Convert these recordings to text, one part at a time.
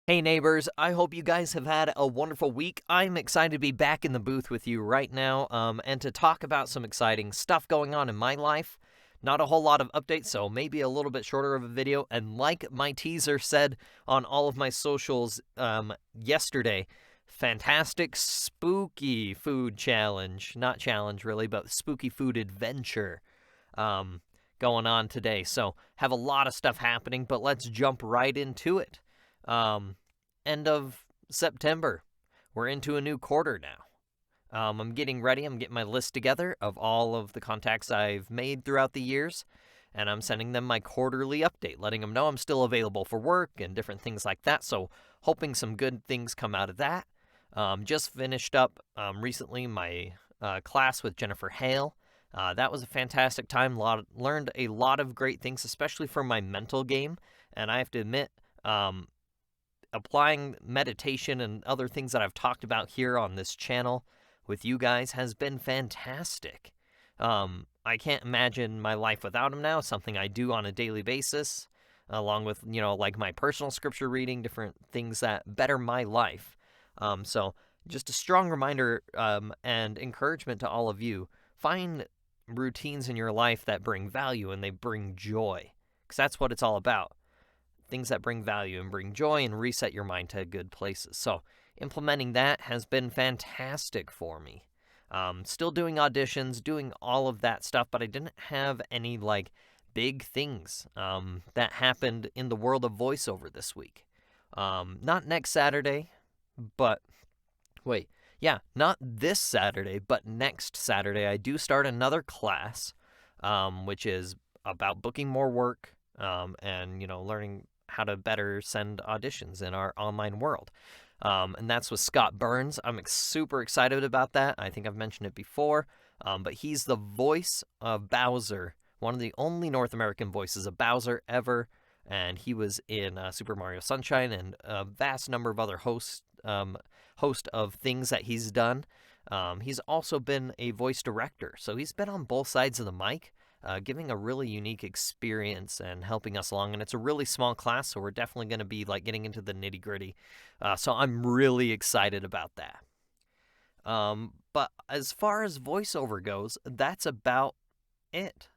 Hey neighbors, I hope you guys have had a wonderful week. I'm excited to be back in the booth with you right now and to talk about some exciting stuff going on in my life. Not a whole lot of updates, so maybe a little bit shorter of a video. And like my teaser said on all of my socials yesterday, fantastic spooky food challenge. Not challenge really, but spooky food adventure um, going on today. So have a lot of stuff happening, but let's jump right into it. End of September. We're into a new quarter now. I'm getting ready. I'm getting my list together of all of the contacts I've made throughout the years, and I'm sending them my quarterly update, letting them know I'm still available for work and different things like that. So, hoping some good things come out of that. Just finished up recently my class with Jennifer Hale. That was a fantastic time. Learned a lot of great things, especially for my mental game. And I have to admit, applying meditation and other things that I've talked about here on this channel with you guys has been fantastic. I can't imagine my life without them now. Something I do on a daily basis, along with, like my personal scripture reading, different things that better my life. So just a strong reminder and encouragement to all of you. Find routines in your life that bring value and they bring joy, because that's what it's all about. Things that bring value and bring joy and reset your mind to good places. So implementing that has been fantastic for me. Still doing auditions, doing all of that stuff, but I didn't have any big things that happened in the world of voiceover this week. Not next Saturday, but not this Saturday, but next Saturday I do start another class, which is about booking more work and learning how to better send auditions in our online world. And that's with Scott Burns. I'm super excited about that. I think I've mentioned it before, but he's the voice of Bowser, one of the only North American voices of Bowser ever, and he was in Super Mario Sunshine and a vast number of other host of things that he's done. He's also been a voice director, so he's been on both sides of the mic, giving a really unique experience and helping us along. And it's a really small class, so we're definitely going to be getting into the nitty gritty. So I'm really excited about that. But as far as voiceover goes, that's about it.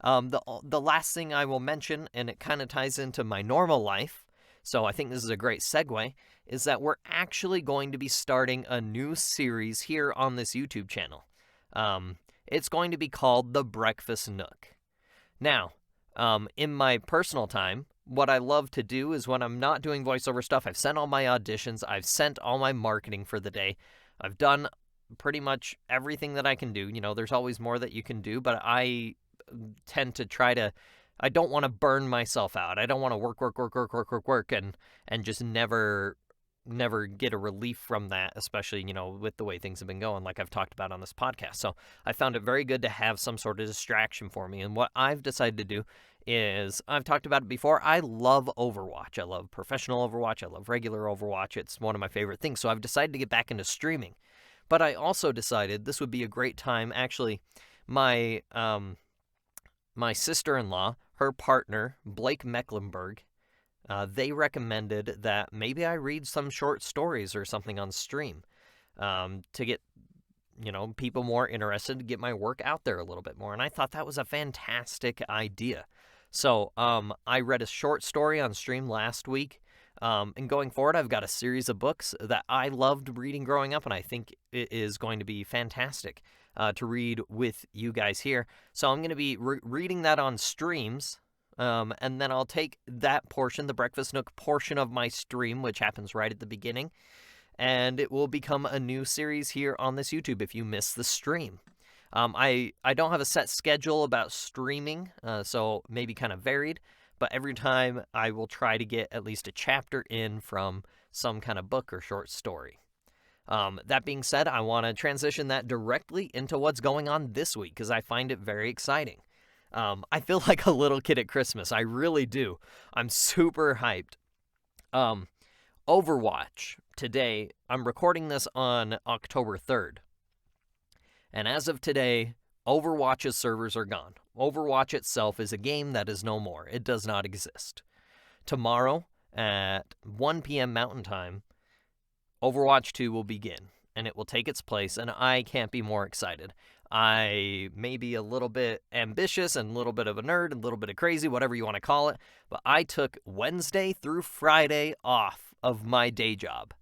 The last thing I will mention, and it kind of ties into my normal life, so I think this is a great segue, is that we're actually going to be starting a new series here on this YouTube channel. It's going to be called The Breakfast Nook. Now, in my personal time, what I love to do is when I'm not doing voiceover stuff, I've sent all my auditions, I've sent all my marketing for the day, I've done pretty much everything that I can do. There's always more that you can do, but I tend to I don't want to burn myself out. I don't want to work and just never get a relief from that, especially, with the way things have been going, like I've talked about on this podcast. So I found it very good to have some sort of distraction for me. And what I've decided to do is, I've talked about it before, I love Overwatch. I love professional Overwatch. I love regular Overwatch. It's one of my favorite things. So I've decided to get back into streaming. But I also decided this would be a great time. Actually, my sister-in-law, her partner, Blake Mecklenburg, they recommended that maybe I read some short stories or something on stream to get, people more interested, to get my work out there a little bit more. And I thought that was a fantastic idea. So I read a short story on stream last week. And going forward, I've got a series of books that I loved reading growing up, and I think it is going to be fantastic to read with you guys here. So I'm going to be reading that on streams. And then I'll take that portion, the Breakfast Nook portion of my stream, which happens right at the beginning, and it will become a new series here on this YouTube if you miss the stream. I don't have a set schedule about streaming, so maybe kind of varied, but every time I will try to get at least a chapter in from some kind of book or short story. That being said, I want to transition that directly into what's going on this week, because I find it very exciting. I feel like a little kid at Christmas. I really do. I'm super hyped. Overwatch. Today, I'm recording this on October 3rd. And as of today, Overwatch's servers are gone. Overwatch itself is a game that is no more. It does not exist. Tomorrow, at 1 p.m. Mountain Time, Overwatch 2 will begin, and it will take its place, and I can't be more excited. I may be a little bit ambitious and a little bit of a nerd, a little bit of crazy, whatever you want to call it, but I took Wednesday through Friday off of my day job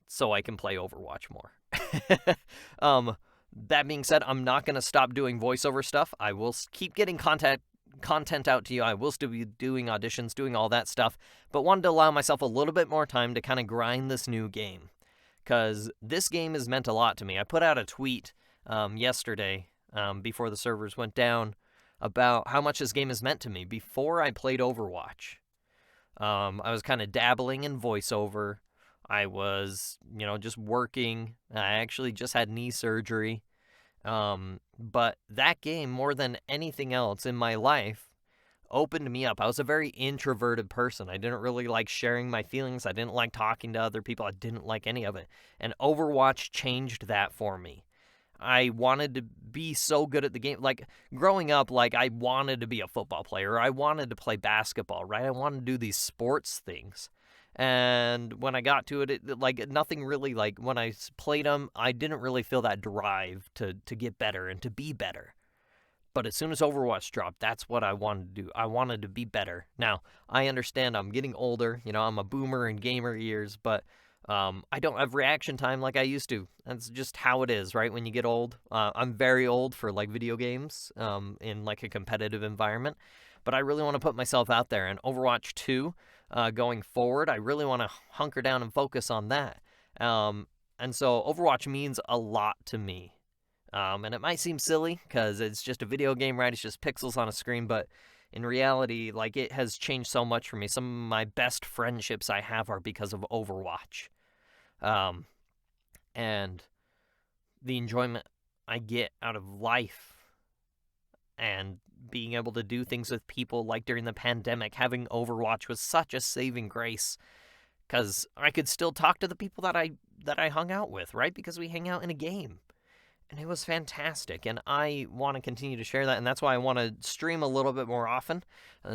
so I can play Overwatch more. That being said, I'm not going to stop doing voiceover stuff. I will keep getting content out to you. I will still be doing auditions, doing all that stuff, but wanted to allow myself a little bit more time to kind of grind this new game, because this game has meant a lot to me. I put out a tweet yesterday before the servers went down about how much this game has meant to me before I played Overwatch. I was kind of dabbling in voiceover. I was, just working. I actually just had knee surgery. But that game, more than anything else in my life, opened me up. I was a very introverted person. I didn't really like sharing my feelings. I didn't like talking to other people. I didn't like any of it. And Overwatch changed that for me. I wanted to be so good at the game. Like, growing up, I wanted to be a football player. I wanted to play basketball, right? I wanted to do these sports things. And when I got to it, nothing really, when I played them, I didn't really feel that drive to get better and to be better. But as soon as Overwatch dropped, that's what I wanted to do. I wanted to be better. Now, I understand I'm getting older. I'm a boomer in gamer years, but I don't have reaction time like I used to. That's just how it is, right? When you get old. I'm very old for video games in a competitive environment, but I really want to put myself out there. And Overwatch 2, going forward, I really want to hunker down and focus on that. And so Overwatch means a lot to me. And it might seem silly because it's just a video game, right? It's just pixels on a screen, but in reality, it has changed so much for me. Some of my best friendships I have are because of Overwatch. And the enjoyment I get out of life and being able to do things with people, like during the pandemic, having Overwatch was such a saving grace, because I could still talk to the people that I hung out with, right? Because we hang out in a game. And it was fantastic, and I want to continue to share that, and that's why I want to stream a little bit more often.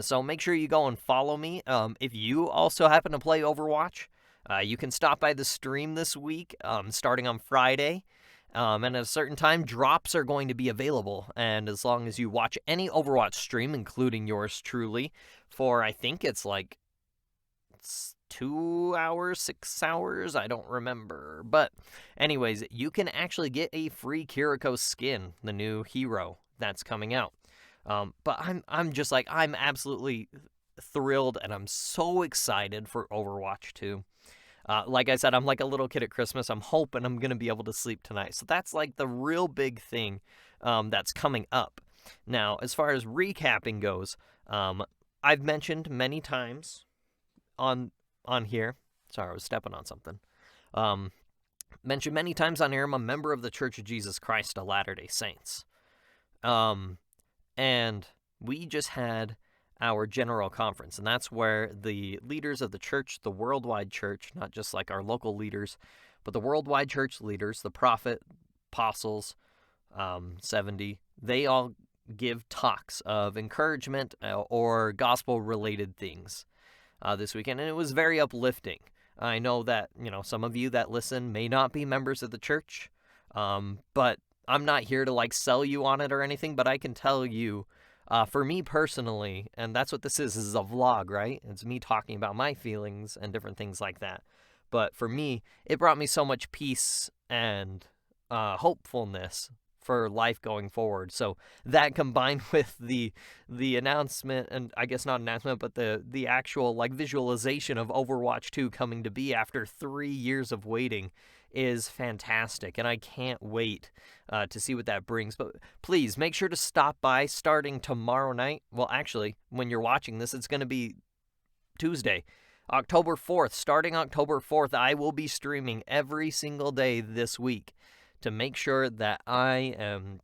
So make sure you go and follow me. If you also happen to play Overwatch, you can stop by the stream this week, starting on Friday. And at a certain time, drops are going to be available, and as long as you watch any Overwatch stream, including yours truly, for I think it's 2 hours, 6 hours, I don't remember. But anyways, you can actually get a free Kiriko skin, the new hero that's coming out. But I'm just I'm absolutely thrilled, and I'm so excited for Overwatch 2. Like I said, I'm like a little kid at Christmas. I'm hoping I'm going to be able to sleep tonight. So that's the real big thing that's coming up. Now, as far as recapping goes, I've mentioned many times on here. Sorry, I was stepping on something. Mentioned many times on here, I'm a member of the Church of Jesus Christ of Latter-day Saints. And we just had our general conference, and that's where the leaders of the church, the worldwide church, not just our local leaders, but the worldwide church leaders, the prophet, apostles, 70, they all give talks of encouragement or gospel-related things this weekend, and it was very uplifting. I know that, some of you that listen may not be members of the church, but I'm not here to sell you on it or anything, but I can tell you, for me personally, and that's what this is a vlog, right? It's me talking about my feelings and different things like that. But for me, it brought me so much peace and hopefulness for life going forward. So that combined with the announcement, and I guess not announcement, but the actual visualization of Overwatch 2 coming to be after 3 years of waiting is fantastic, and I can't wait to see what that brings. But please make sure to stop by starting tomorrow night. Well, actually, when you're watching this, it's going to be Tuesday, October 4th. Starting October 4th, I will be streaming every single day this week to make sure that I am,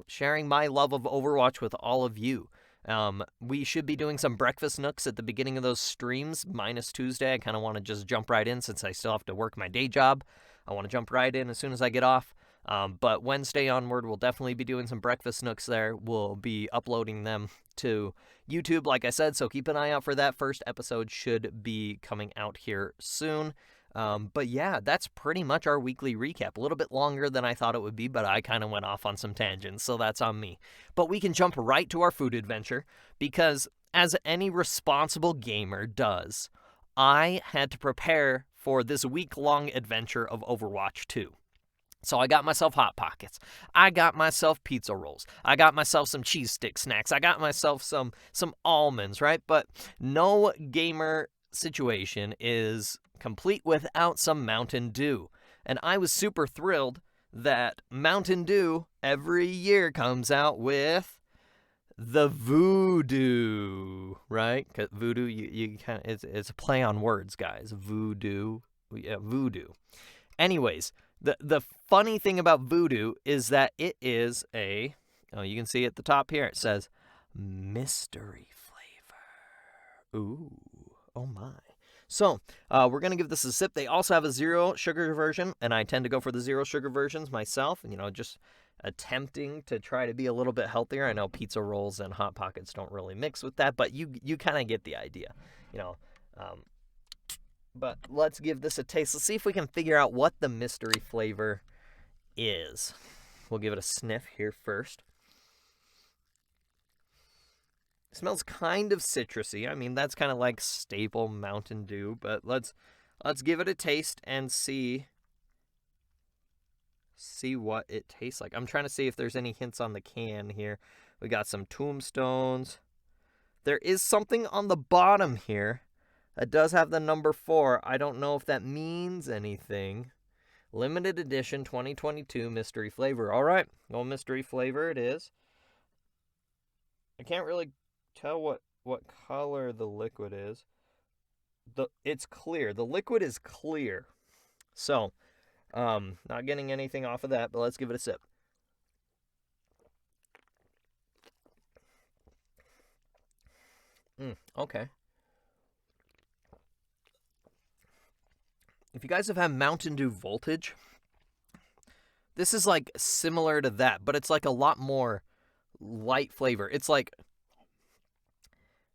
sharing my love of Overwatch with all of you. We should be doing some breakfast nooks at the beginning of those streams, minus Tuesday. I kind of want to just jump right in since I still have to work my day job. I want to jump right in as soon as I get off. But Wednesday onward, we'll definitely be doing some breakfast nooks there. We'll be uploading them to YouTube, like I said, so keep an eye out for that. First episode should be coming out here soon. But yeah, that's pretty much our weekly recap. A little bit longer than I thought it would be, but I kind of went off on some tangents, so that's on me. But we can jump right to our food adventure, because as any responsible gamer does, I had to prepare for this week-long adventure of Overwatch 2. So I got myself Hot Pockets. I got myself pizza rolls. I got myself some cheese stick snacks. I got myself some almonds, right? But no gamer situation is complete without some Mountain Dew. And I was super thrilled that Mountain Dew every year comes out with the Voodoo, right? 'Cause Voodoo, you kind of, it's a play on words, guys. Voodoo, yeah, Voodoo. Anyways, the funny thing about Voodoo is that it is you can see at the top here, it says mystery flavor. Ooh, oh my. So, we're going to give this a sip. They also have a zero sugar version, and I tend to go for the zero sugar versions myself, just attempting to try to be a little bit healthier. I know pizza rolls and Hot Pockets don't really mix with that, but you kind of get the idea, But let's give this a taste. Let's see if we can figure out what the mystery flavor is. We'll give it a sniff here first. It smells kind of citrusy. I mean, that's kind of like staple Mountain Dew, but let's give it a taste and see what it tastes like. I'm trying to see if there's any hints on the can here. We got some tombstones. There is something on the bottom here that does have the number 4. I don't know if that means anything. Limited edition 2022 mystery flavor. All right, well, mystery flavor it is. I can't really tell what color the liquid is. It's clear. The liquid is clear. So, not getting anything off of that, but let's give it a sip. Okay. If you guys have had Mountain Dew Voltage, this is like similar to that, but it's like a lot more light flavor. It's like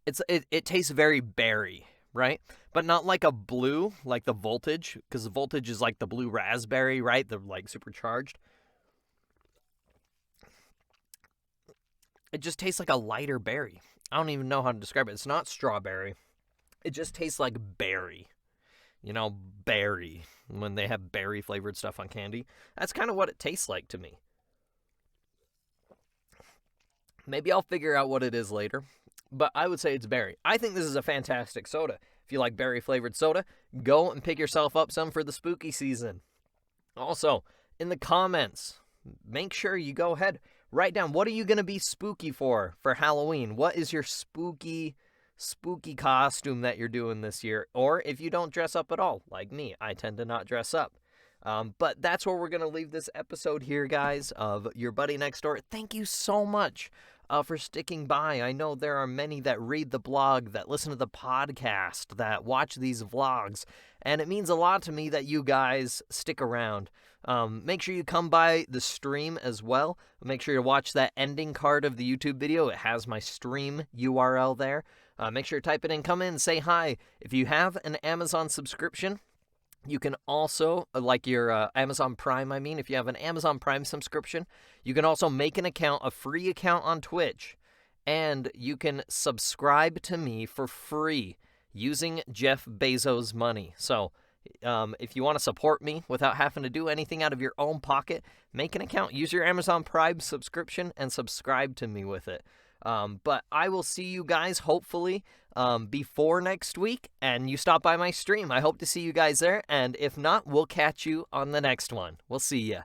it tastes very berry, right? But not like a blue, like the Voltage, because the Voltage is like the blue raspberry, right? They're like supercharged. It just tastes like a lighter berry. I don't even know how to describe it. It's not strawberry. It just tastes like berry. Berry. When they have berry flavored stuff on candy. That's kind of what it tastes like to me. Maybe I'll figure out what it is later. But I would say it's berry. I think this is a fantastic soda. If you like berry flavored soda, go and pick yourself up some for the spooky season. Also, in the comments, make sure you go ahead, write down, what are you going to be spooky for Halloween? What is your spooky costume that you're doing this year? Or if you don't dress up at all, like me, I tend to not dress up. But that's where we're going to leave this episode here, guys, of Your Buddy Next Door. Thank you so much for sticking by. I know there are many that read the blog, that listen to the podcast, that watch these vlogs, and it means a lot to me that you guys stick around. Make sure you come by the stream as well. Make sure to watch that ending card of the YouTube video. It has my stream URL there. Make sure to type it in, come in, say hi. If you have an Amazon subscription, you can also, like your Amazon Prime, if you have an Amazon Prime subscription, you can also make an account, a free account on Twitch, and you can subscribe to me for free using Jeff Bezos' money. So, if you want to support me without having to do anything out of your own pocket, make an account, use your Amazon Prime subscription, and subscribe to me with it. But I will see you guys hopefully before next week, and you stop by my stream. I hope to see you guys there, and if not, we'll catch you on the next one. We'll see ya.